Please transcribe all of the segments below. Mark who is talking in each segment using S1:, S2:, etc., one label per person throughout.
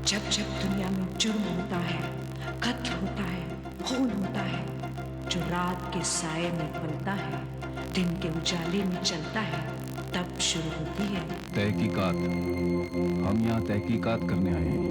S1: जब जब दुनिया में जुर्म होता है, कत्ल होता है, खून होता है, जो रात के साए में पलता है, दिन के उजाले में चलता है, तब शुरू होती है
S2: तहकीकात। हम यहाँ तहकीकात करने आए हैं।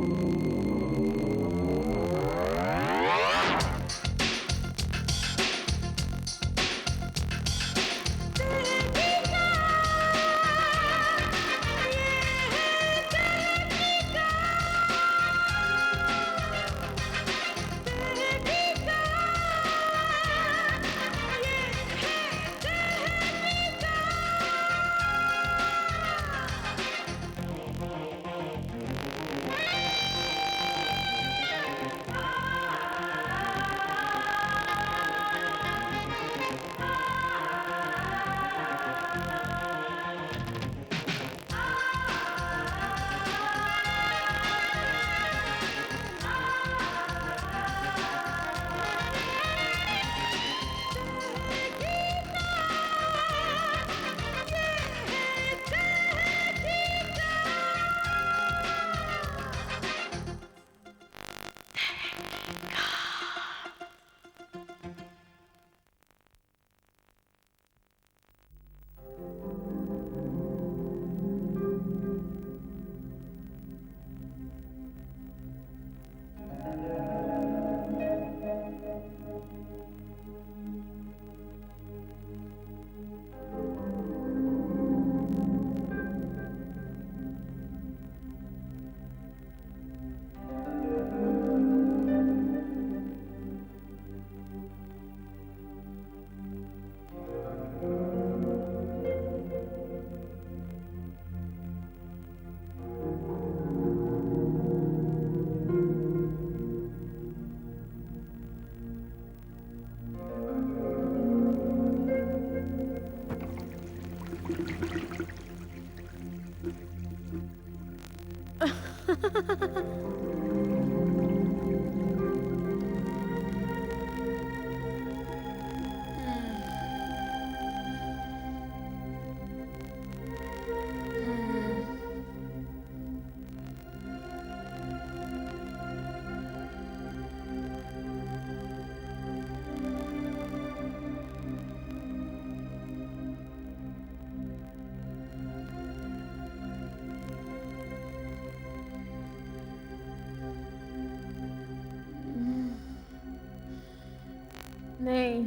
S3: नहीं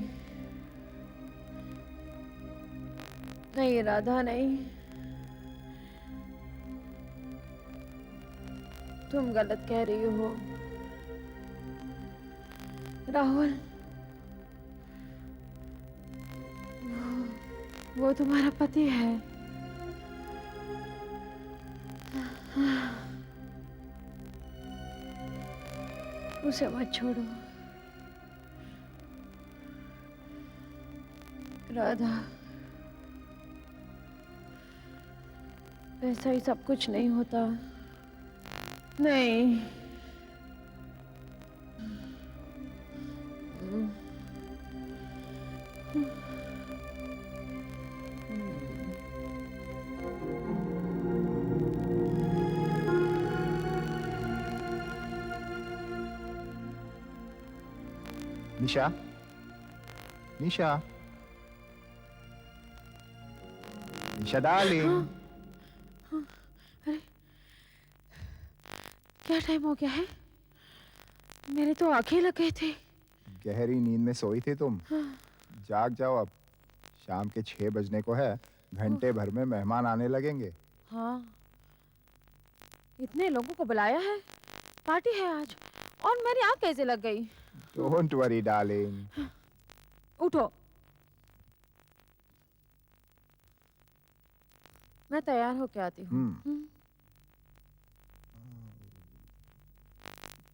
S3: नहीं राधा, नहीं, तुम गलत कह रही हो राहुल। वो तुम्हारा पति है। उसे मत छोड़ो राधा। ऐसा ही सब कुछ नहीं होता। नहीं।
S4: निशा, निशा, निशा डार्लिंग।
S3: अरे क्या टाइम हो गया है? मेरे तो आंखें लग गए थे।
S4: गहरी नींद में सोई थी तुम। जाग जाओ अब, शाम के 6 बजने को है। घंटे भर में मेहमान आने लगेंगे।
S3: हाँ, इतने लोगों को बुलाया है, पार्टी है आज, और मेरी आंख कैसे लग गई?
S4: Don't worry darling.
S3: उठो, मैं तैयार होके आती हूँ।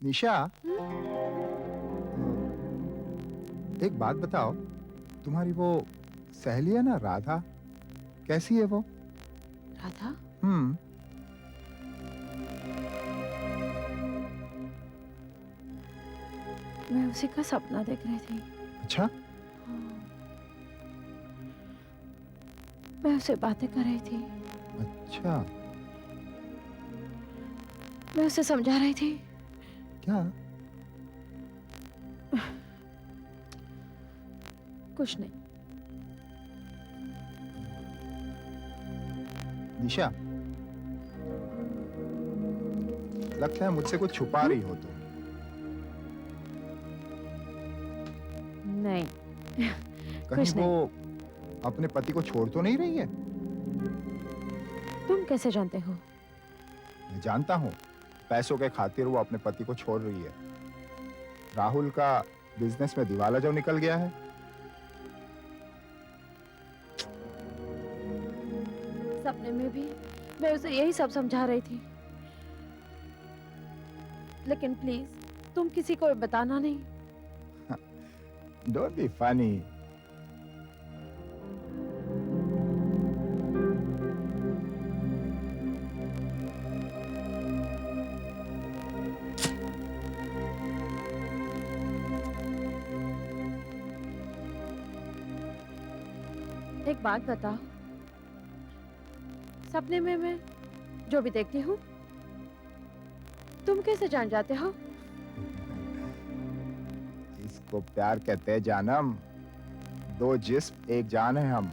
S4: निशा, एक बात बताओ, तुम्हारी वो सहेली है ना राधा, कैसी है वो?
S3: राधा? मैं उसी का सपना देख रही थी।
S4: अच्छा?
S3: हाँ। मैं उससे बातें कर रही थी।
S4: अच्छा।
S3: मैं उसे समझा रही थी।
S4: क्या?
S3: कुछ नहीं।
S4: निशा, लगता है मुझसे कुछ छुपा रही हो तुम।
S3: नहीं।
S4: कहीं
S3: कुछ
S4: वो अपने पति को छोड़ तो नहीं रही है?
S3: तुम कैसे जानते हो?
S4: मैं जानता हूँ, पैसों के खातिर वो अपने पति को छोड़ रही है। राहुल का बिजनेस में दिवाला जो निकल गया है।
S3: सपने में भी मैं उसे यही सब समझा रही थी। लेकिन प्लीज तुम किसी को बताना नहीं।
S4: Don't be funny.
S3: एक बात बताओ, सपने में मैं जो भी देखती हूँ तुम कैसे जान जाते हो?
S4: इसको प्यार कहते हैं जानम। दो जिस्म एक जान है हम।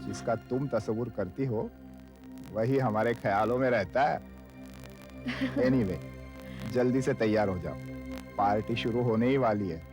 S4: जिसका तुम तस्वुर करती हो वही हमारे ख्यालों में रहता है। एनीवे, जल्दी से तैयार हो जाओ, पार्टी शुरू होने ही वाली है।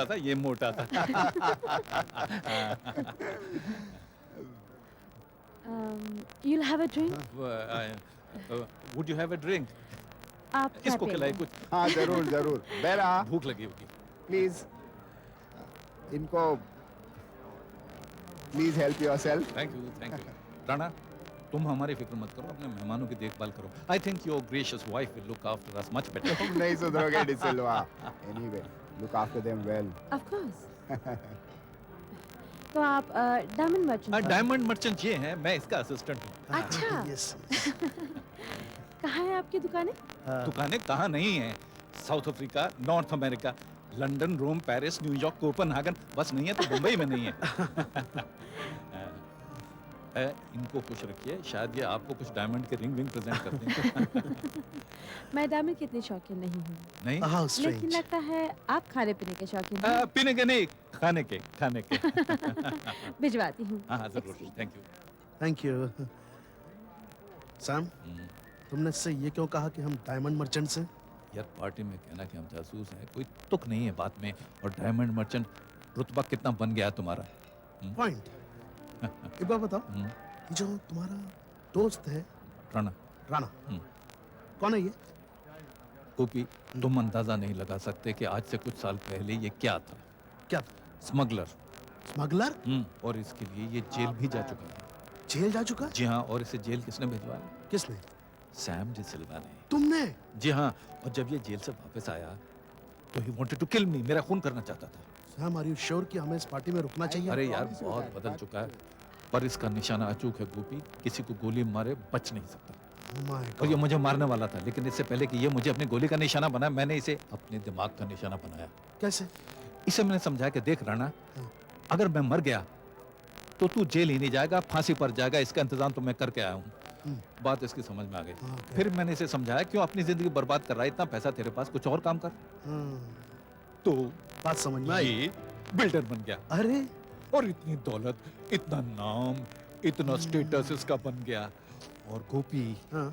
S5: था, ये मोटा था।
S3: You'll have a drink?
S5: Would you have a drink?
S3: आप क्या
S5: इसको खिलाए
S3: पिएंगे?
S5: कुछ,
S4: हाँ जरूर जरूर। बेरा
S5: भूख लगी होगी।
S4: प्लीज, इनको please help yourself.
S5: Thank you. Rana, तुम हमारी फिक्र मत करो, अपने मेहमानों की देखभाल करो। I think your gracious wife will look after us much better.
S4: तुम नहीं सुधरोगे De Silva. Anyway, look after them well.
S3: Of course. तो आप डायमंड मर्चेंट?
S5: डायमंड मर्चेंट ये हैं, मैं इसका असिस्टेंट हूँ।
S3: अच्छा।
S6: यस।
S3: कहाँ है आपकी दुकानें?
S5: दुकानें कहाँ नहीं हैं? South Africa, North America, London, Rome, Paris, New York, Copenhagen, बस नहीं है तो मुंबई में नहीं है। इनको खुश रखिए, शायद ये आपको कुछ डायमंड के रिंग प्रेजेंट कर दें।
S3: मैं डायमंड की इतनी शौकीन नहीं हूँ,
S5: नहीं?
S6: How
S3: लेकिन
S6: strange.
S3: लगता है आप खाने पीने के शौकीन हैं।
S5: पीने के नहीं, खाने के।
S3: भिजवाती हूँ।
S5: हाँ जरूर,
S3: Excuse.
S5: Thank you.
S6: Thank you. Sam, तुमने इससे ये क्यों कहा कि हम डायमंड मर्चेंट से?
S5: यार पार्टी में कहना कि हम जासूस हैं, कोई तुक नहीं है बात में। और डायमंड मर्चेंट रुतबा कितना बन गया तुम्हारा?
S6: पॉइंट। एक बात बताओ, ये जो तुम्हारा दोस्त है
S5: राणा,
S6: राणा,
S5: हम्म।
S6: कौन है ये?
S5: गोपी, तुम अंदाजा नहीं लगा सकते कि आज से कुछ साल पहले ये क्या था।
S6: क्या?
S5: स्मगलर।
S6: स्मगलर?
S5: और इसके लिए ये जेल भी जा चुका है।
S6: जेल जा चुका?
S5: जी हाँ, और इसे जेल किसने भिजवाया?
S6: किसने?
S5: सैम जी सिल्वा ने।
S6: तुमने?
S5: जी हाँ, और जब ये जेल से वापस आया तो ही वांटेड टू किल मी, मेरा खून करना चाहता था।
S6: सैम, आर यू श्योर कि हमें इस पार्टी में रुकना चाहिए?
S5: अरे यार, बहुत बदल चुका है, पर इसका निशाना अचूक है गोपी। किसी को गोली मारे बच नहीं सकता।
S6: Oh my
S5: और ये
S6: God.
S5: मुझे मारने वाला था, लेकिन इससे पहले कि ये मुझे अपनी गोली का निशाना बनाए, मैंने इसे अपने दिमाग का निशाना बनाया।
S6: कैसे?
S5: इसे मैंने समझाया कि देख राणा, अगर मैं मर गया तो तू जेल ही नहीं जाएगा, फांसी पर जाएगा। इसका इंतजाम तो मैं करके आया हूँ। बात इसकी समझ में आ गई। फिर मैंने इसे समझाया क्यों अपनी जिंदगी बर्बाद कर रहा है, इतना पैसा तेरे पास, कुछ और काम कर। तो
S6: बात समझ में आई।
S5: ये बिल्डर बन गया
S6: अरे
S5: और इतनी दौलत, इतना नाम, इतना स्टेटस इसका बन गया। और गोपी,
S6: हाँ,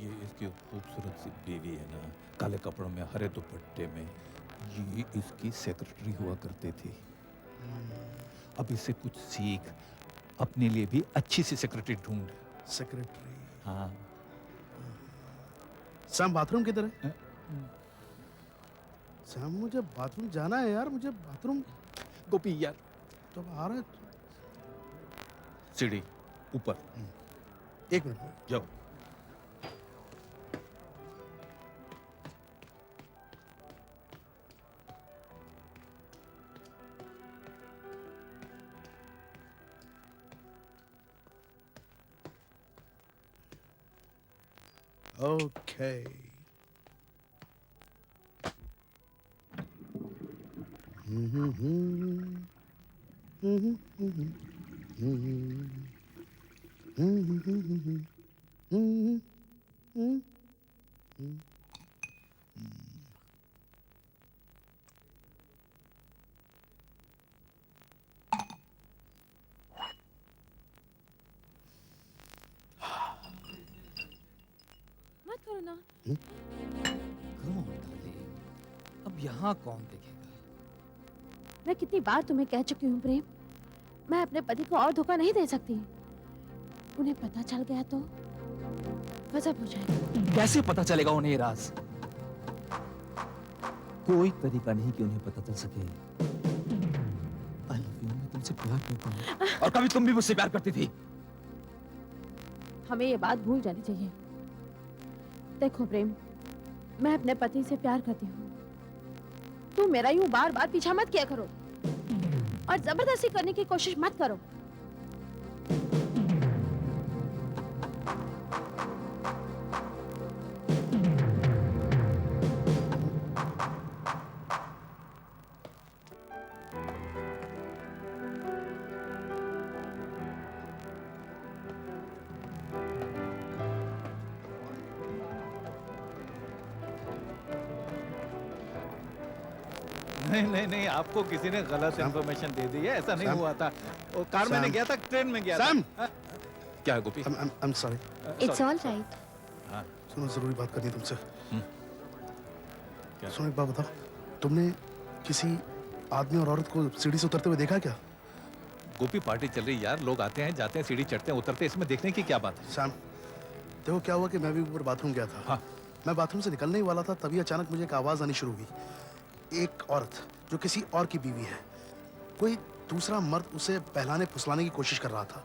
S5: ये इसकी खूबसूरत सी बीवी है ना, काले कपड़ों में, हरे दुपट्टे में, ये इसकी सेक्रेटरी हुआ करती थी। अब इससे कुछ सीख, अपने लिए भी अच्छी सी सेक्रेटरी ढूंढ।
S6: सेक्रेटरी।
S5: हाँ।
S6: सैम बाथरूम किधर है? सैम मुझे बाथरूम जाना है यार, मुझे बाथरूम।
S5: गोपी यार,
S6: तो आ रहा है।
S5: सीढ़ी ऊपर
S6: 1 मिनट
S5: जाओ।
S6: ओके।
S3: मत करो ना।
S7: Come on, darling. अब यहाँ कौन देखेगा?
S3: मैं कितनी बार तुम्हें कह चुकी हूँ प्रेम, मैं अपने पति को और धोखा नहीं दे सकती। उन्हें पता चल गया तो गजब हो जाएगा।
S7: कैसे पता चलेगा उन्हें ये राज? कोई तरीका नहीं कि उन्हें पता चल सके। I love you, मैं तुमसे प्यार करता हूँ। और कभी तुम भी मुझसे प्यार करती थी।
S3: हमें ये बात भूल जानी चाहिए। देखो प्रेम, मैं अपने पति से प्यार करती हूँ। तुम मेरा यूं बार बार पीछा मत किया करो और जबरदस्ती करने की कोशिश मत करो।
S5: नहीं नहीं नहीं, आपको किसी ने गलत इंफॉर्मेशन दे दी है, ऐसा नहीं हुआ था। वो कार में नहीं गया था, ट्रेन में गया
S6: सैम!
S5: था। क्या है गोपी?
S6: I'm sorry।
S3: It's all right.
S5: हाँ,
S6: सुनो, जरूरी बात करनी है तुमसे।
S5: क्या?
S6: सुनो, एक बात बताओ, तुमने किसी आदमी और औरत को सीढ़ी से उतरते हुए देखा क्या?
S5: गोपी पार्टी चल रही यार, लोग आते हैं जाते हैं, सीढ़ी चढ़ते हैं उतरते हैं, इसमें देखने की क्या बात है?
S6: सैम, देखो क्या हुआ कि मैं भी ऊपर बाथरूम गया था।
S5: हाँ।
S6: मैं बाथरूम से निकलने ही वाला था, तभी अचानक मुझे एक आवाज आनी शुरू हुई। एक औरत जो किसी और की बीवी है, कोई दूसरा मर्द उसे बहलाने फुसलाने की कोशिश कर रहा था।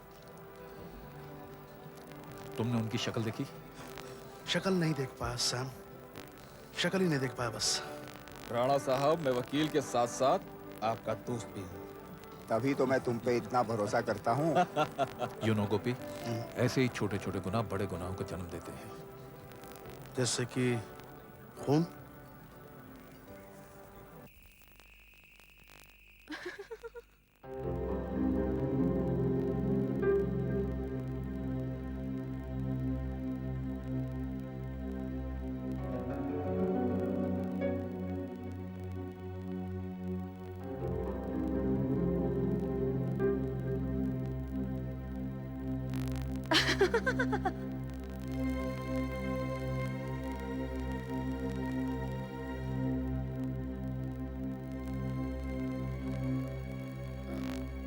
S5: तुमने उनकी शक्ल देखी?
S6: शक्ल नहीं देख पाया सैम, शक्ल ही नहीं देख पाया बस।
S8: राणा साहब, मैं वकील के साथ साथ आपका दोस्त भी हूँ।
S4: तभी तो मैं तुम पे इतना भरोसा करता हूँ।
S5: यू नो गोपी, ऐसे ही छोटे छोटे गुनाह बड़े गुनाहों को जन्म देते हैं।
S6: जैसे कि खून।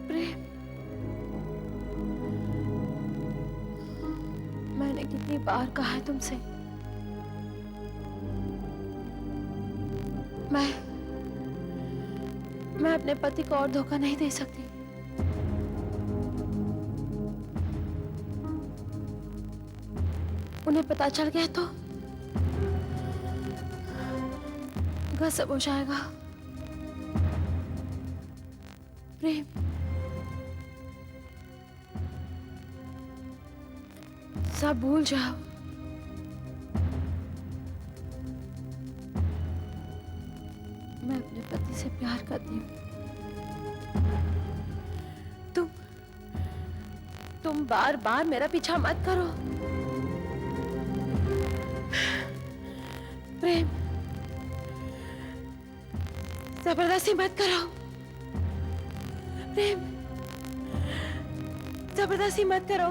S3: प्रेम, मैंने कितनी बार कहा है तुमसे, मैं अपने पति को और धोखा नहीं दे सकती। उन्हें पता चल गया तो गजब हो जाएगा। प्रेम, सब भूल जाओ। मैं अपने पति से प्यार करती हूँ। तुम बार बार मेरा पीछा मत करो। प्रेम, जबरदस्ती मत करो। प्रेम, जबरदस्ती मत करो।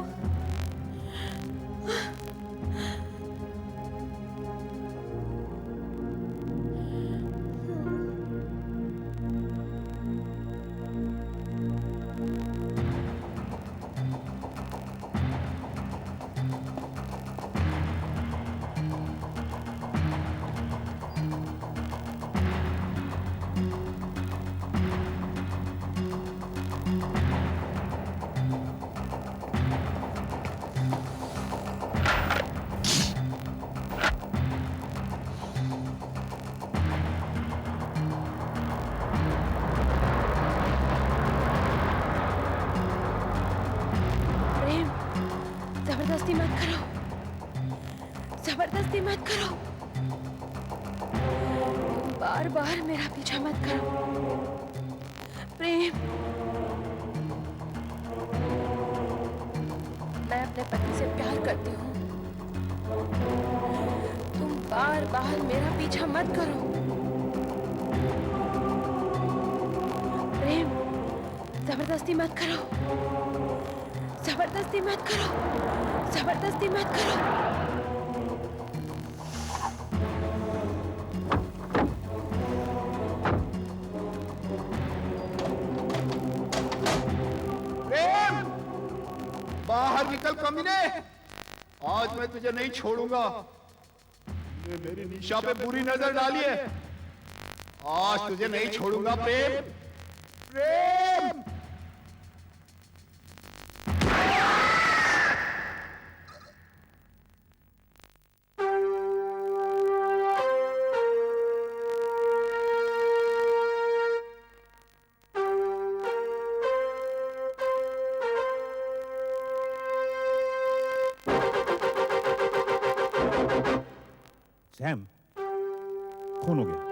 S3: जबरदस्ती मत करो, जबरदस्ती मत करो। तुम बार बार मेरा पीछा मत करो। प्रेम, मैं अपने पति से प्यार करती हूँ। तुम बार बार मेरा पीछा मत करो। प्रेम, जबरदस्ती मत करो, जबरदस्ती मत करो, जबरदस्ती मत करो।
S4: प्रेम, बाहर निकल कमीने। आज मैं तुझे नहीं छोड़ूंगा। तूने मेरी निशा पे बुरी नजर डाली है। आज तुझे नहीं छोड़ूंगा प्रेम। प्रेम,
S9: सैम, खून हो गया।